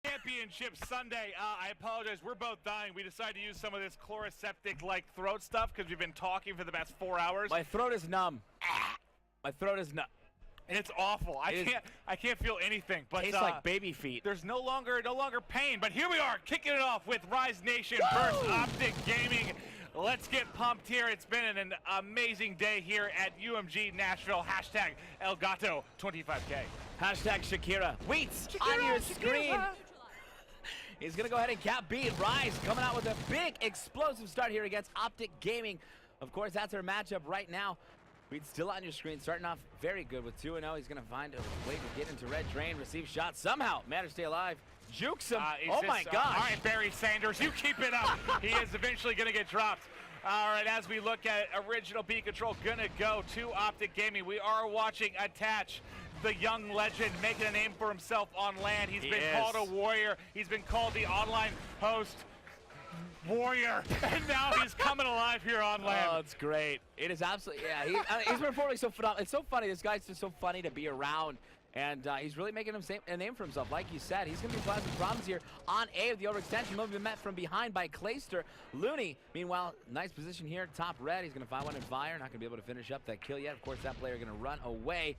Championship Sunday. I apologize. We're both dying. We decided to use some of this chloroseptic-like throat stuff because we've been talking for the past 4 hours. My throat is numb. My throat is numb. It's awful. I can't feel anything. But tastes like baby feet. There's no longer pain. But here we are, kicking it off with Rise Nation versus Optic Gaming. Let's get pumped here. It's been an amazing day here at UMG Nashville. Hashtag Elgato 25K. Hashtag Shakira. Wheats on your screen. He's going to go ahead and cap B. Rise coming out with a big explosive start here against Optic Gaming. Of course, that's our matchup right now. Wheat still on your screen, starting off very good with 2-0. He's going to find a way to get into red drain, receive shots, somehow manage to stay alive. Jukes him. Oh my gosh. All right, Barry Sanders, you keep it up. He is eventually going to get dropped. All right, as we look at original B control, going to go to Optic Gaming. We are watching Attach, the young legend, making a name for himself on land. He's been called a warrior. He's been called the online host warrior, and now he's coming alive here on land. Oh, it's great. It is absolutely, yeah. He's performing so phenomenal. It's so funny. This guy's just so funny to be around, and he's really making a name for himself. Like you said, he's going to be causing problems here on A with the overextension. He'll be met from behind by Clayster. Looney, meanwhile, nice position here, top red. He's going to find one in fire. Not going to be able to finish up that kill yet. Of course, that player going to run away.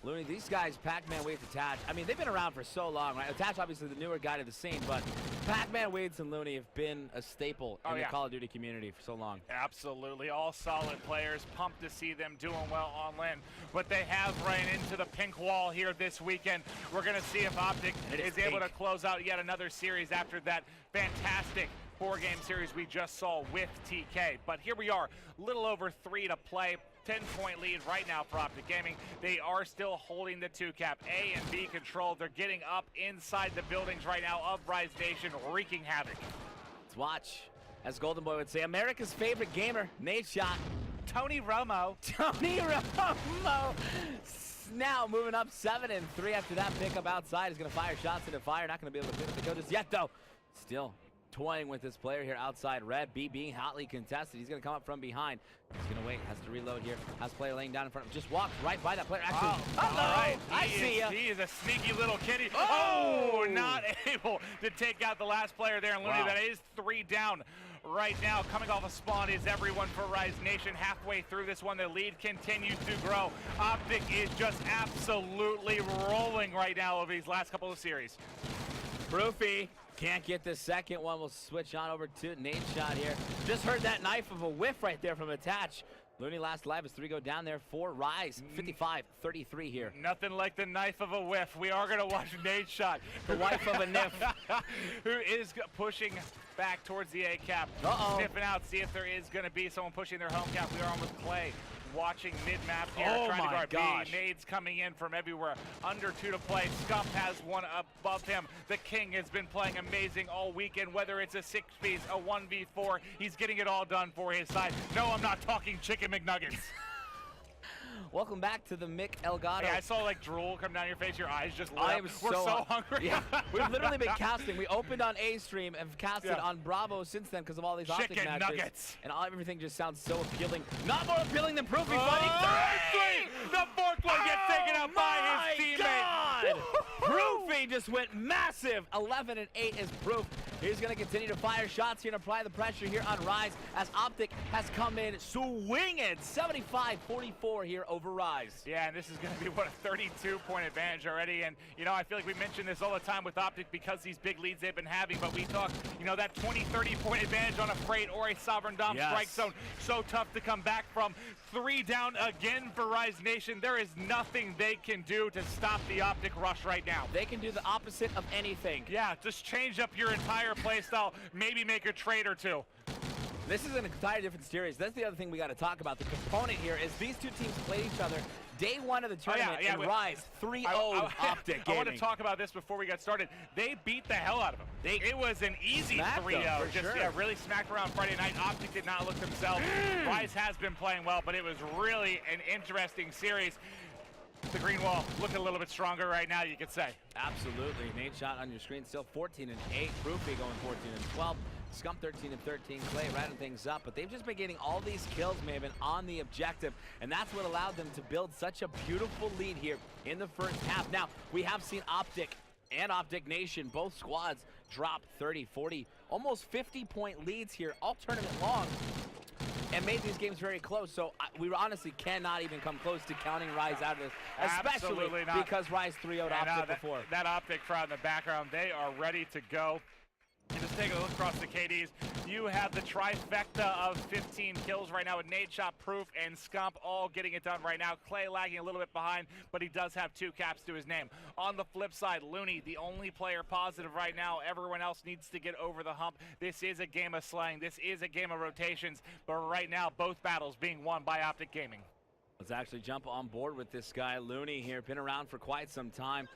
Looney, these guys, Pac-Man, Waits, Attach, I mean, they've been around for so long, right? Attach, obviously, the newer guy to the scene, but Pac-Man, Waits, and Looney have been a staple in the Call of Duty community for so long. Absolutely. All solid players. Pumped to see them doing well on land. But they have ran into the pink wall here this weekend. We're going to see if Optic is able to close out yet another series after that fantastic 4-game series we just saw with TK. But here we are, little over 3 to play. 10-point lead right now for Optic Gaming. They are still holding the 2-cap. A and B control. They're getting up inside the buildings right now of Rise Nation, wreaking havoc. Let's watch. As Golden Boy would say, America's favorite gamer, Nate Shot. Tony Romo. Tony Romo. Now moving up 7-3 after that pickup outside. He's going to fire shots into fire. Not going to be able to finish the kill just yet, though. Still toying with this player here outside red. B being hotly contested. He's going to come up from behind. He's going to wait. Has to reload here. Has player laying down in front of him. Just walked right by that player. Actually, all right. I see ya. He is a sneaky little kitty. Oh, not able to take out the last player there. And Looney, that is 3 down right now. Coming off a spawn is everyone for Rise Nation. Halfway through this one, the lead continues to grow. Optic is just absolutely rolling right now over these last couple of series. Proofy can't get the second one. We'll switch on over to Nate Shot here. Just heard that knife of a whiff right there from Attach. Looney last alive as 3 go down there for Rise. 55-33 here. Nothing like the knife of a whiff. We are going to watch Nate Shot, the wife of a niff, who is pushing back towards the A cap. Sniffing out, see if there is going to be someone pushing their home cap. We are on with Clay. Watching mid-map here, trying to guard B. Nades coming in from everywhere. Under 2 to play. Scump has one above him. The King has been playing amazing all weekend, whether it's a 6-piece, a 1v4. He's getting it all done for his side. No, I'm not talking Chicken McNuggets. Welcome back to the Mick Elgato. Yeah, I saw like drool come down your face. Your eyes just lit up. We're so hungry. Yeah, we've literally been casting. We opened on A stream and casted on Bravo since then because of all these Optic matches. Chicken nuggets. And everything just sounds so appealing. Not more appealing than Proofy, buddy. 3! The fourth one gets taken out by his teammate. Proofy just went massive. 11-8 is Proof. He's going to continue to fire shots here and apply the pressure here on Rise as Optic has come in swinging. 75-44 here over Rise. Yeah, and this is going to be, what, a 32-point advantage already. And, you know, I feel like we mention this all the time with Optic because these big leads they've been having. But we talk, you know, that 20, 30-point advantage on a Freight or a Sovereign Dom strike zone. So tough to come back from. 3 down again for Rise Nation. There is nothing they can do to stop the Optic rush right now. They can do the opposite of anything. Yeah, just change up your entire play style. Maybe make a trade or two. This is an entirely different series. That's the other thing we got to talk about. The component here is these two teams played each other day 1 of the tournament and Rise 3-0 Optic Gaming. I want to talk about this before we got started. They beat the hell out of them. It was an easy 3-0. Really smacked around Friday night. Optic did not look themselves. Rise has been playing well, but it was really an interesting series. The green wall looking a little bit stronger right now, you could say. Absolutely. Nate Shot on your screen, still 14-8. Proofy going 14-12. Scump 13-13. Clay ratting things up, but they've just been getting all these kills, Maven, on the objective, and that's what allowed them to build such a beautiful lead here in the first half. Now, we have seen Optic and Optic Nation, both squads drop 30, 40, almost 50-point leads here, all tournament long, and made these games very close. So we honestly cannot even come close to counting Rise out of this, especially because Rise 3-0'd Optic before. That Optic crowd in the background, they are ready to go. And just take a look across the KDs. You have the trifecta of 15 kills right now with Nade Shot, Proof, and Scump all getting it done right now. Clay lagging a little bit behind, but he does have 2 caps to his name. On the flip side, Looney, the only player positive right now. Everyone else needs to get over the hump. This is a game of slaying. This is a game of rotations. But right now, both battles being won by Optic Gaming. Let's actually jump on board with this guy, Looney here. Been around for quite some time.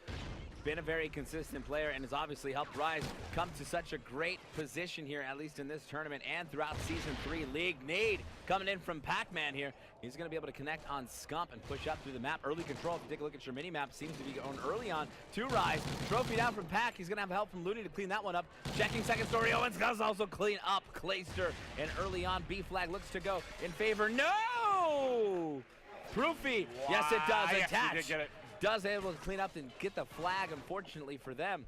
Been a very consistent player and has obviously helped Rise come to such a great position here, at least in this tournament and throughout Season 3 League. Nade coming in from Pac-Man here. He's going to be able to connect on Scump and push up through the map. Early control, if you take a look at your mini-map, seems to be going early on to Rise. Trophy down from Pac. He's going to have help from Looney to clean that one up. Checking second story. Owens does also clean up Clayster. And early on, B flag looks to go in favor. No! Proofy. Wow. Yes, it does. Yes, Attach. he did get it. Does able to clean up and get the flag, unfortunately for them.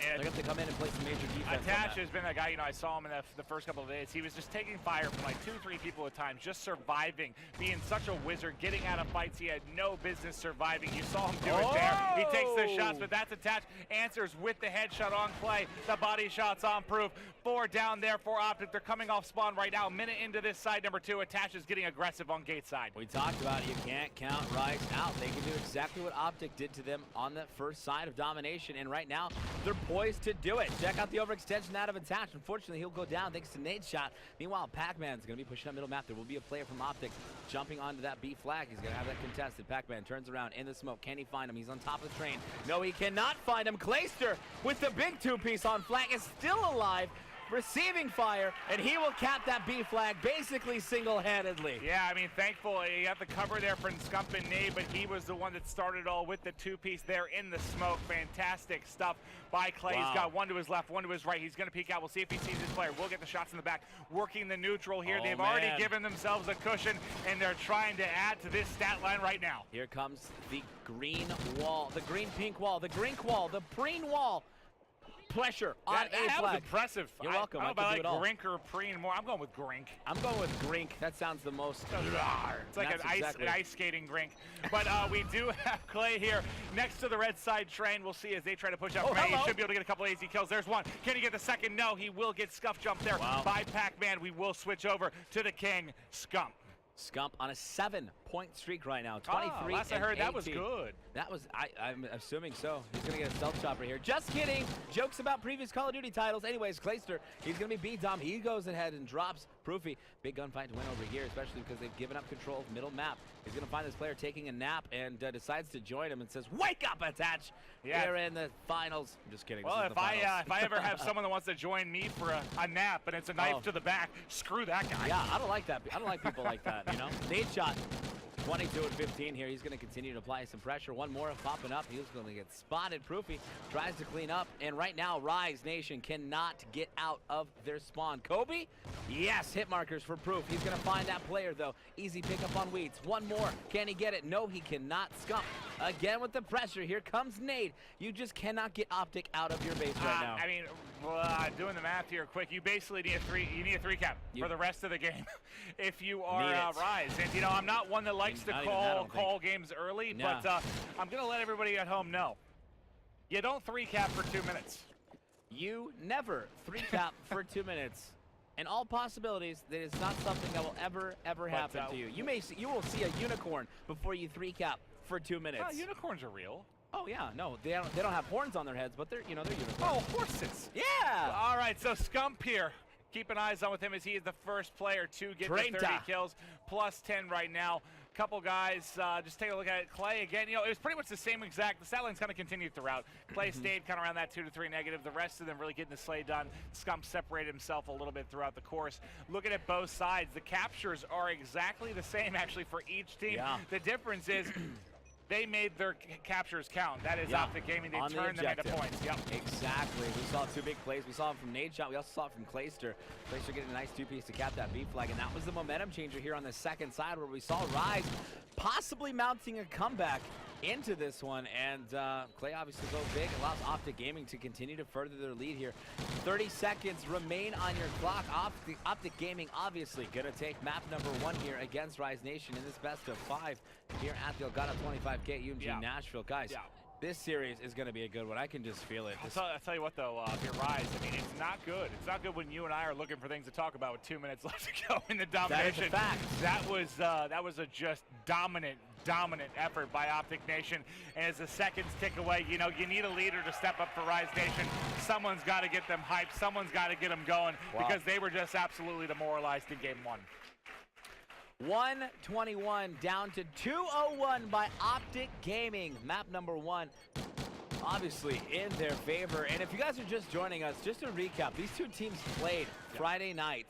And they have to come in and play some major defense. Attach has been a guy, I saw him in the first couple of days. He was just taking fire from like 2-3 people at a time, just surviving, being such a wizard, getting out of fights he had no business surviving. You saw him do it there. He takes the shots, but that's Attach. Answers with the headshot on Clay. The body shots on Proof. 4 down there for Optic. They're coming off spawn right now. A minute into this side number 2. Attach is getting aggressive on gate side. We talked about it. You can't count Rise out. They can do exactly what Optic did to them on that first side of domination, and right now they're poised to do it. Check out the overextension out of Attach. Unfortunately, he'll go down thanks to Nade Shot. Meanwhile, Pac-Man's going to be pushing up middle map. There will be a player from Optic jumping onto that B flag. He's going to have that contested. Pac-Man turns around in the smoke. Can he find him? He's on top of the train. No, he cannot find him. Clayster with the big 2-piece on flag is still alive, receiving fire, and he will cap that B flag basically single-handedly. Yeah, I mean, thankful he had the cover there from Scump and Nade, but he was the one that started it all with the 2-piece there in the smoke. Fantastic stuff by Clay. Wow. He's got one to his left, one to his right. He's going to peek out. We'll see if he sees his player. We'll get the shots in the back, working the neutral here. They've already given themselves a cushion, and they're trying to add to this stat line right now. Here comes the green wall, the green-pink wall, the grink wall, the preen wall. Pressure on A flag. That was impressive. You're welcome. I don't know about like Grink or Preen more. I'm going with Grink. I'm going with Grink. That sounds the most. It's like an ice skating Grink. But we do have Clay here next to the red side train. We'll see as they try to push up. He should be able to get a couple easy kills. There's one. Can he get the second? No, he will get Scuff jump there by Pac-Man. We will switch over to the king, Scump. Scump on a 7-point streak right now. 23 last I heard, that was good. That was, I'm assuming so. He's going to get a stealth chopper here. Just kidding. Jokes about previous Call of Duty titles. Anyways, Clayster, he's going to be B-Dom. He goes ahead and drops Proofy. Big gunfight to win over here, especially because they've given up control of middle map. He's going to find this player taking a nap and decides to join him and says, "Wake up, Attach!" Yeah. We're in the finals. I'm just kidding. Well, if I ever have someone that wants to join me for a nap and it's a knife to the back, screw that guy. Yeah, I don't like that. I don't like people like that, you know? Nade Shot. 22 and 15 here. He's going to continue to apply some pressure. One more popping up. He's going to get spotted. Proofy tries to clean up. And right now, Rise Nation cannot get out of their spawn. Kobe? Yes, hit markers for Proof. He's going to find that player, though. Easy pickup on Weeds. One more. Can he get it? No, he cannot. Scump again with the pressure. Here comes Nade. You just cannot get Optic out of your base right now. I mean, doing the math here quick, you basically need a three cap for the rest of the game if you are Rise. And, I'm not one that likes to call games early, but I'm going to let everybody at home know. You don't 3-cap for 2 minutes. You never 3-cap for 2 minutes. In all possibilities, that is not something that will ever happen to you. You will see a unicorn before you 3-cap for 2 minutes. Unicorns are real. Oh yeah, no, they don't have horns on their heads, but they're unicorns. Oh, horses. Yeah. All right, so Scump here. Keep an eyes on with him as he is the first player to get the 30 kills, plus 10 right now. Couple guys, just take a look at it. Clay again, it was pretty much the same exact. The stat line's kind of continued throughout. Clay stayed kind of around that 2 to 3 negative. The rest of them really getting the slay done. Scump separated himself a little bit throughout the course. Looking at both sides, the captures are exactly the same actually for each team. Yeah. The difference is they made their captures count. That is Optic Gaming. They turned them into points. Yep. Exactly. We saw 2 big plays. We saw him from Nade Shot. We also saw it from Clayster. Clayster getting a nice 2-piece to cap that B flag, and that was the momentum changer here on the second side where we saw Rise possibly mounting a comeback. into this one, and Clay obviously go big. Allows Optic Gaming to continue to further their lead here. 30 seconds remain on your clock. Optic Gaming obviously going to take map number 1 here against Rise Nation in this best of 5 here at the Elgato 25K at UMG Nashville. Guys, this series is going to be a good one. I can just feel it. I'll tell you what, though, if you're Rise, I mean, it's not good. It's not good when you and I are looking for things to talk about with 2 minutes left to go in the domination. That is a fact. That was a just dominant effort by Optic Nation. And as the seconds tick away, you know, you need a leader to step up for Rise Nation. Someone's got to get them hyped. Someone's got to get them going because they were just absolutely demoralized in game 1. 121 down to 201 by Optic Gaming. Map number 1 obviously in their favor. And if you guys are just joining us, just to recap, these two teams played Friday night.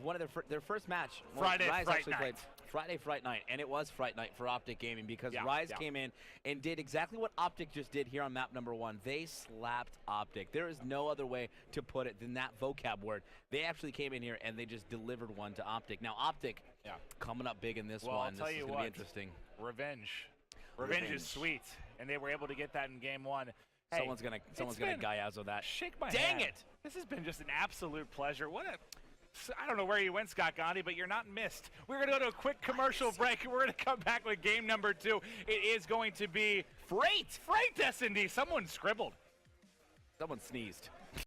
One of their first match. Friday Rise Fright actually Night. played Friday Fright Night, and it was Fright Night for Optic Gaming because Rise came in and did exactly what Optic just did here on map number 1. They slapped Optic. There is no other way to put it than that vocab word. They actually came in here and they just delivered one to Optic. Now Optic coming up big in this one. I'll tell this you is going to be interesting. Revenge is sweet, and they were able to get that in game 1. Hey, someone's gonna Gaiazo that. Shake my Dang hand. it! This has been just an absolute pleasure. I don't know where you went, Scott Gandhi, but you're not missed. We're going to go to a quick commercial break, and we're going to come back with game number 2. It is going to be Freight S&D. Someone scribbled. Someone sneezed.